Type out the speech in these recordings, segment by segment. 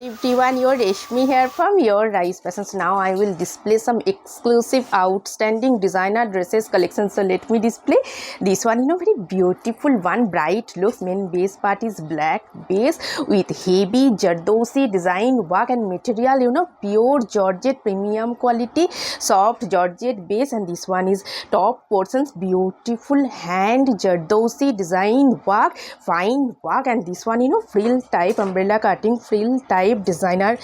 Everyone, your Reshmi here from your Rice Fashions. Now I will display some exclusive outstanding designer dresses collection. So let me display this one, very beautiful one, bright looks. Main base part is black base with heavy Jardosi design work and material, pure Georgette premium quality, soft Georgette base, and this one is top portions, beautiful hand Jardosi design work, fine work, and this one, frill type umbrella cutting frill type designer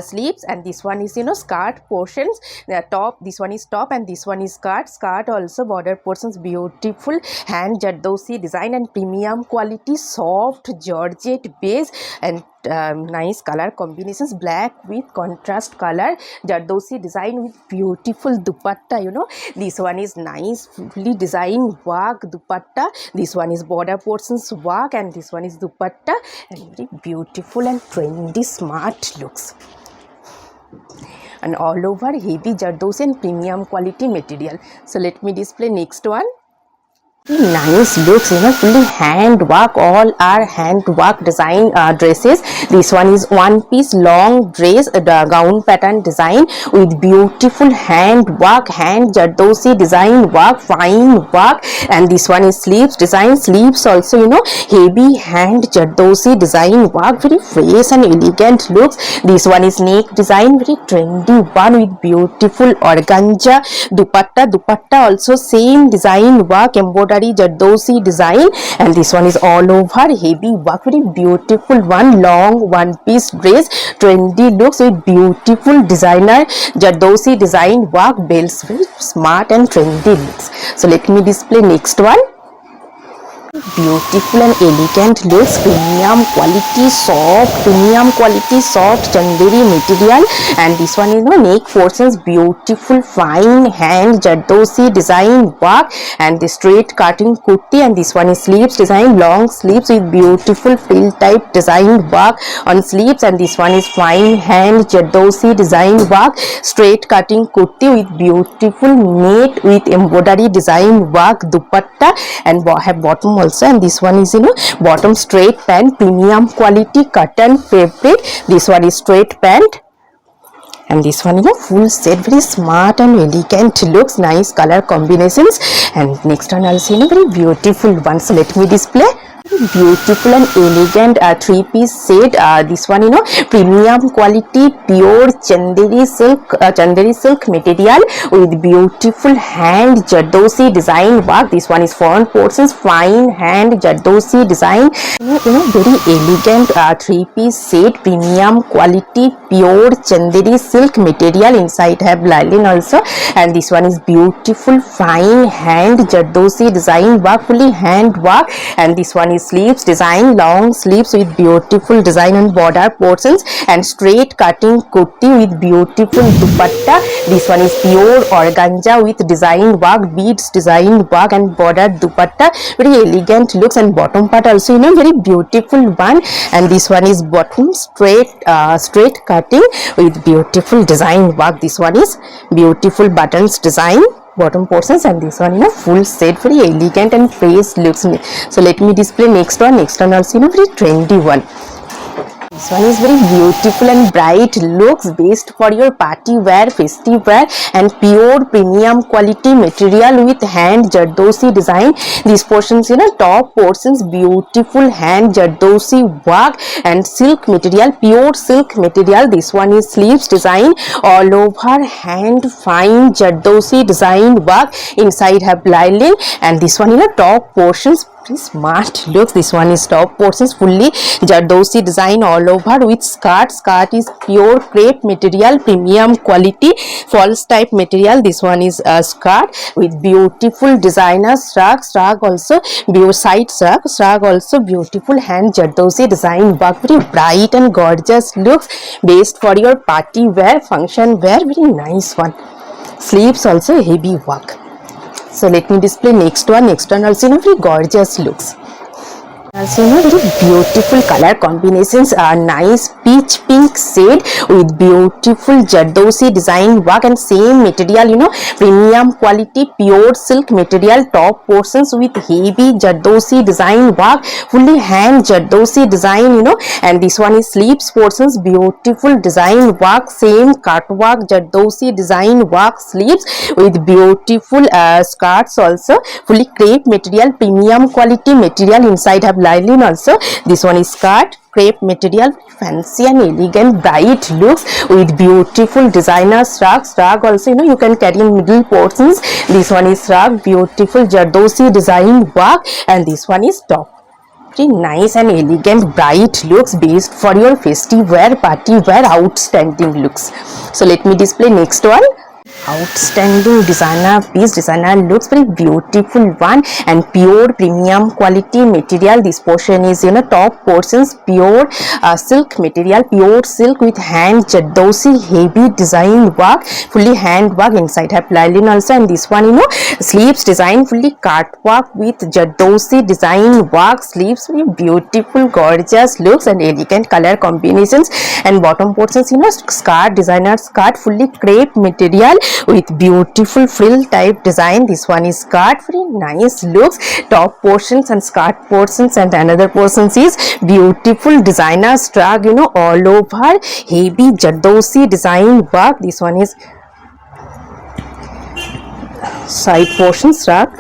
sleeves, and this one is skirt portions, top, this one is top and this one is skirt also border portions, beautiful hand Jardosi design and premium quality soft Georgette base, and nice color combinations, black with contrast color Jardosi design with beautiful dupatta. This one is nice fully designed work dupatta, this one is border portions work, and this one is dupatta, and very beautiful and trendy smart looks, and all over heavy Jardosi and premium quality material. So let me display next one. Nice looks, fully hand work, all are hand work design dresses. This one is one piece long dress, gown pattern design with beautiful hand work, hand Jardosi design work, fine work, and this one is sleeves design, sleeves also heavy hand Jardosi design work, very fresh and elegant looks. This one is neck design, very trendy one with beautiful organza dupatta also same design work, embroidery Jardosi design, and this one is all over heavy work, very beautiful one, long one piece dress, trendy looks with beautiful designer Jardosi design work, bells, very smart and trendy looks. So let me display next one. Beautiful and elegant looks, premium quality soft chanderi material, and this one is neck portions, beautiful fine hand Jardosi design work, and the straight cutting kurti, and this one is sleeves design, long sleeves with beautiful frill type design work on sleeves, and this one is fine hand Jardosi design work, straight cutting kurti with beautiful net with embroidery design work dupatta, and have bottom also, and this one is bottom straight pant, premium quality cotton fabric, this one is straight pant, and this one full set, very smart and elegant looks, nice color combinations, and next one also very beautiful one. So let me display beautiful and elegant three-piece set. This one premium quality pure chanderi silk material with beautiful hand Jardosi design work. This one is front portions, fine hand Jardosi design, very elegant three-piece set, premium quality pure chanderi silk material, inside have lining also, and this one is beautiful fine hand Jardosi design work, fully hand work, and this one is sleeves design, long sleeves with beautiful design on border portions, and straight cutting kurti with beautiful dupatta. This one is pure organza with design work, beads design work, and border dupatta, very elegant looks, and bottom part also very beautiful one, and this one is bottom straight cutting with beautiful design work. This one is beautiful buttons design bottom portions, and this one full set, very elegant and fresh looks. So let me display next one also very trendy one. This one is very beautiful and bright looks, best for your party wear, festive wear, and pure premium quality material with hand Jardosi design. These portions top portions, beautiful hand Jardosi work and silk material, pure silk material. This one is sleeves design, all over hand fine Jardosi design work, inside have lining, and this one top portions, smart looks. This one is top portions, fully Jardosi design all over with skirt is pure crepe material, premium quality false type material. This one is a skirt with beautiful designer shrug also, side shrug also, beautiful hand Jardosi design work, very bright and gorgeous looks, best for your party wear, function wear, very nice one. Sleeves also heavy work. So let me display next one also very gorgeous looks. Also, very beautiful color combinations, nice peach pink shade with beautiful Jardosi design work and same material, premium quality pure silk material, top portions with heavy Jardosi design work, fully hand Jardosi design, and this one is sleeves portions, beautiful design work, same cut work Jardosi design work sleeves with beautiful skirts also, fully crepe material, premium quality material, inside have lining also. This one is skirt, crepe material, fancy and elegant bright looks with beautiful designer shrug also, you can carry in middle portions. This one is shrug, beautiful Jardosi design work, and this one is top. Very nice and elegant bright looks, based for your festive wear, party wear, outstanding looks. So let me display next one. Outstanding designer piece, designer looks, very beautiful one, and pure premium quality material. This portion is top portions pure silk material, pure silk with hand Jardosi heavy design work, fully hand work, inside have lining also. And this one sleeves design, fully cut work with Jardosi design work sleeves, very beautiful gorgeous looks and elegant color combinations. And bottom portions skirt, designer skirt, fully crepe material with beautiful frill type design. This one is skirt, very nice looks, top portions and skirt portions, and another portions is beautiful designer strap, all over heavy Jardosi design work. This one is side portion strap.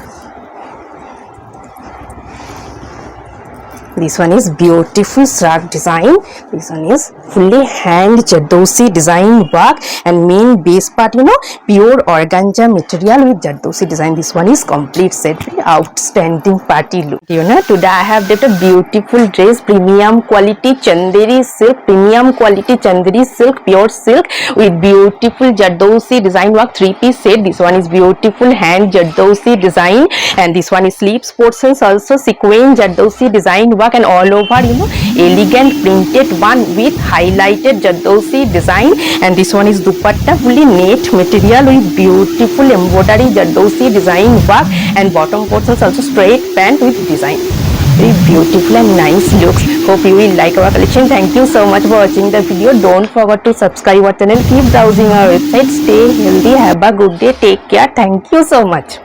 This one is beautiful shrug design. This one is fully hand Jardosi design work, and main base part pure organza material with Jardosi design. This one is complete set, very outstanding party look. Today I have got a beautiful dress, premium quality Chanderi silk, premium quality Chanderi silk, pure silk with beautiful Jardosi design work, 3-piece set. This one is beautiful hand Jardosi design, and this one is sleeves portions also sequin Jardosi design work, and all over elegant printed one with highlighted Jardosi design. And this one is dupatta, fully net material with beautiful embroidery Jardosi design work, and bottom portions also straight pant with design. Very beautiful and nice looks. Hope you will like our collection. Thank you so much for watching the video. Don't forget to subscribe our channel. Keep browsing our website. Stay healthy. Have a good day. Take care. Thank you so much.